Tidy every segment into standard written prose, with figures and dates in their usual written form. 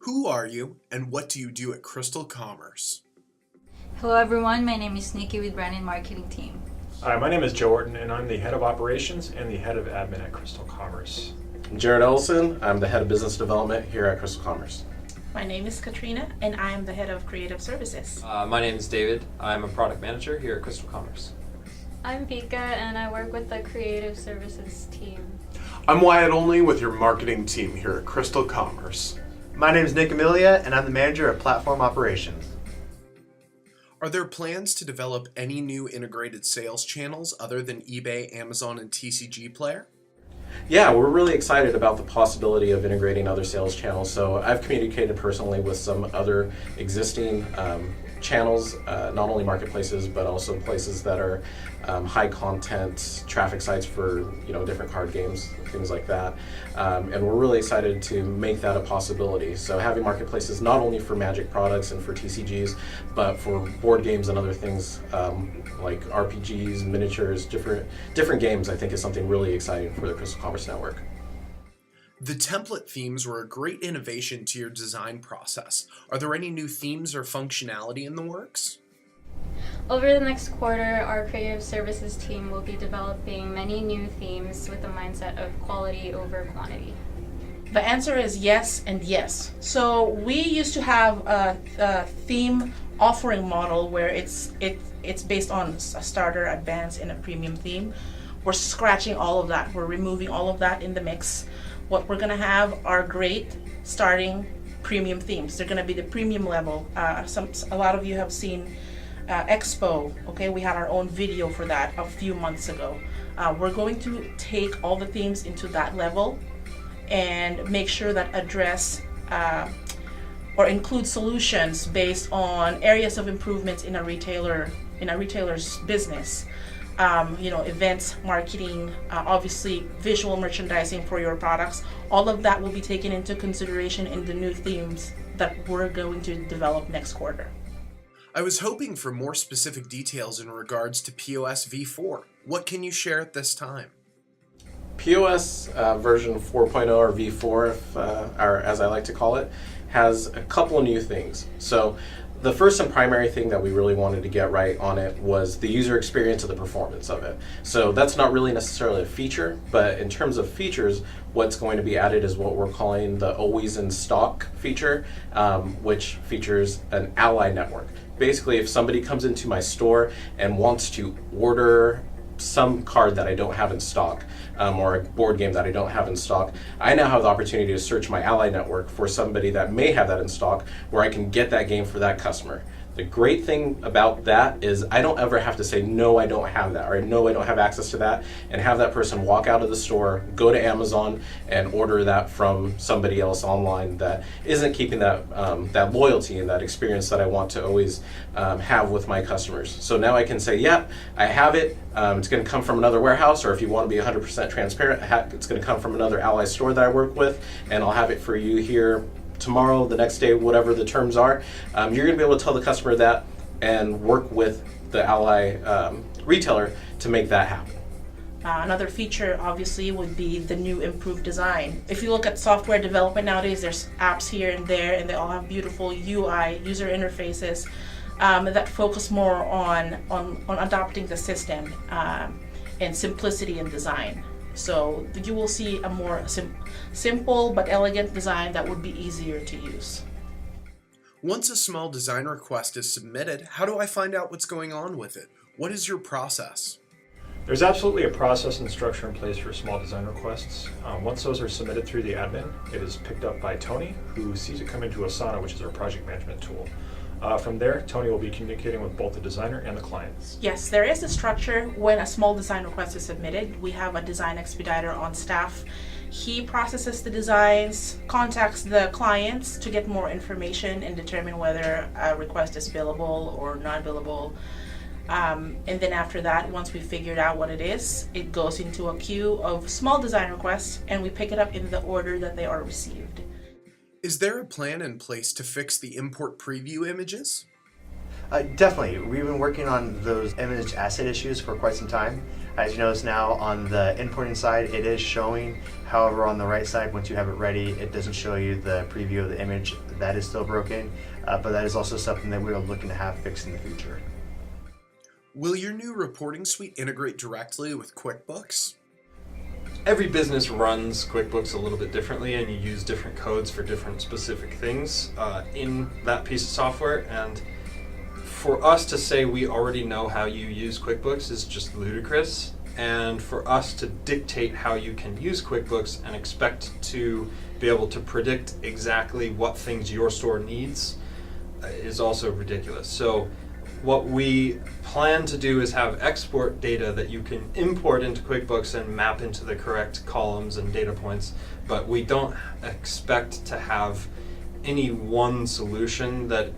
Who are you and what do you do at CrystalCommerce? Hello everyone, my name is Nikki with Brand and Marketing Team. Hi, my name is Joe Orton and I'm the Head of Operations and the Head of Admin at CrystalCommerce. Jared Ellison, I'm the Head of Business Development here at CrystalCommerce. My name is Katrina and I am the Head of Creative Services. My name is David. I'm a Product Manager here at CrystalCommerce. I'm Pika and I work with the Creative Services team. I'm Wyatt Only with your marketing team here at CrystalCommerce. My name is Nick Amelia and I'm the Manager of Platform Operations. Are there plans to develop any new integrated sales channels other than eBay, Amazon, and TCGPlayer? Yeah, we're really excited about the possibility of integrating other sales channels. So I've communicated personally with some other existing channels, not only marketplaces, but also places that are high content traffic sites for different card games, things like that. And we're really excited to make that a possibility. So having marketplaces not only for Magic products and for TCGs, but for board games and other things like RPGs, miniatures, different games, I think is something really exciting for the CrystalCommerce network. The template themes were a great innovation to your design process. Are there any new themes or functionality in the works? Over the next quarter, our Creative Services team will be developing many new themes with the mindset of quality over quantity. The answer is yes and yes. So we used to have a theme offering model where it's based on a starter, advanced, and a premium theme. We're scratching all of that. We're removing all of that in the mix. What we're gonna have are great starting premium themes. They're gonna be the premium level. A lot of you have seen Expo. Okay, we had our own video for that a few months ago. We're going to take all the themes into that level and make sure that address or include solutions based on areas of improvements in a retailer's business. Events, marketing, obviously visual merchandising for your products. All of that will be taken into consideration in the new themes that we're going to develop next quarter. I was hoping for more specific details in regards to POS v4. What can you share at this time? POS version 4.0 or V4, or as I like to call it, has a couple of new things. So the first and primary thing that we really wanted to get right on it was the user experience of the performance of it. So that's not really necessarily a feature, but in terms of features, what's going to be added is what we're calling the always in stock feature, which features an ally network. Basically, if somebody comes into my store and wants to order some card that I don't have in stock, or a board game that I don't have in stock, I now have the opportunity to search my ally network for somebody that may have that in stock where I can get that game for that customer. The great thing about that is I don't ever have to say, no, I don't have that, or no, I don't have access to that, and have that person walk out of the store, go to Amazon, and order that from somebody else online that isn't keeping that that loyalty and that experience that I want to always have with my customers. So now I can say, yeah, I have it. It's going to come from another warehouse, or if you want to be 100% transparent, it's going to come from another ally store that I work with, and I'll have it for you here tomorrow, the next day, whatever the terms are. You're going to be able to tell the customer that and work with the ally retailer to make that happen. Another feature obviously would be the new improved design. If you look at software development nowadays, there's apps here and there and they all have beautiful UI, user interfaces that focus more on adopting the system and simplicity in design. So you will see a more simple but elegant design that would be easier to use. Once a small design request is submitted, how do I find out what's going on with it? What is your process? There's absolutely a process and structure in place for small design requests. Once those are submitted through the admin, it is picked up by Tony, who sees it come into Asana, which is our project management tool. From there, Tony will be communicating with both the designer and the client. Yes, there is a structure when a small design request is submitted. We have a design expediter on staff. He processes the designs, contacts the clients to get more information and determine whether a request is billable or non-billable. And then after that, once we figured out what it is, it goes into a queue of small design requests and we pick it up in the order that they are received. Is there a plan in place to fix the import preview images? Definitely. We've been working on those image asset issues for quite some time. As you notice now on the importing side, it is showing. However, on the right side, once you have it ready, it doesn't show you the preview of the image. That is still broken, but that is also something that we are looking to have fixed in the future. Will your new reporting suite integrate directly with QuickBooks? Every business runs QuickBooks a little bit differently, and you use different codes for different specific things in that piece of software. And for us to say we already know how you use QuickBooks is just ludicrous. And for us to dictate how you can use QuickBooks and expect to be able to predict exactly what things your store needs is also ridiculous. So what we plan to do is have export data that you can import into QuickBooks and map into the correct columns and data points, but we don't expect to have any one solution that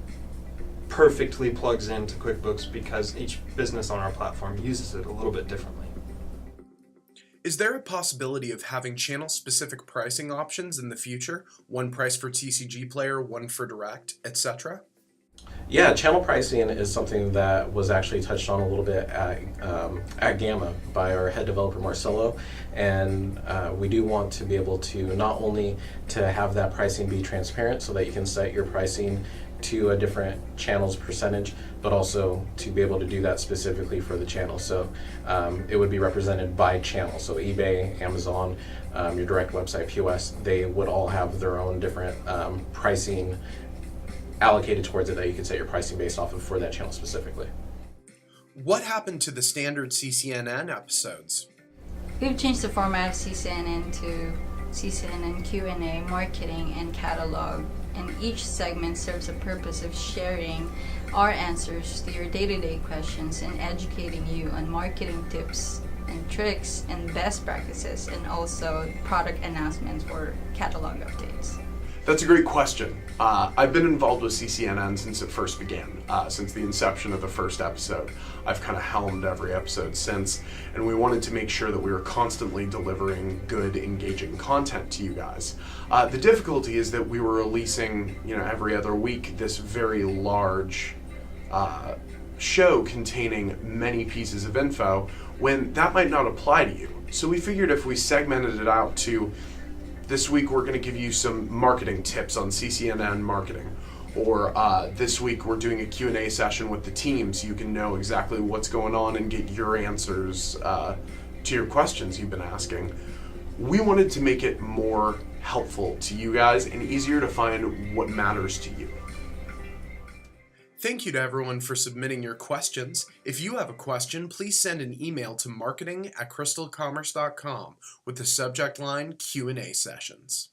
perfectly plugs into QuickBooks, because each business on our platform uses it a little bit differently. Is there a possibility of having channel-specific pricing options in the future? One price for TCGPlayer, one for direct, etc.? Yeah, channel pricing is something that was actually touched on a little bit at Gamma by our head developer Marcelo, and we do want to be able to not only to have that pricing be transparent so that you can set your pricing to a different channel's percentage, but also to be able to do that specifically for the channel. So it would be represented by channel. So eBay, Amazon, your direct website, POS, they would all have their own different pricing allocated towards it that you could set your pricing based off of for that channel specifically. What happened to the standard CCNN episodes? We've changed the format of CCNN to CCNN Q&A, marketing, and catalog, and each segment serves a purpose of sharing our answers to your day-to-day questions and educating you on marketing tips and tricks and best practices, and also product announcements or catalog updates. That's a great question. I've been involved with CCNN since it first began, since the inception of the first episode. I've kind of helmed every episode since, and we wanted to make sure that we were constantly delivering good, engaging content to you guys. The difficulty is that we were releasing, every other week this very large show containing many pieces of info, when that might not apply to you. So we figured if we segmented it out to, this week we're going to give you some marketing tips on CCNN marketing, or this week we're doing a Q&A session with the team so you can know exactly what's going on and get your answers to your questions you've been asking. We wanted to make it more helpful to you guys and easier to find what matters to you. Thank you to everyone for submitting your questions. If you have a question, please send an email to marketing@crystalcommerce.com with the subject line Q&A sessions.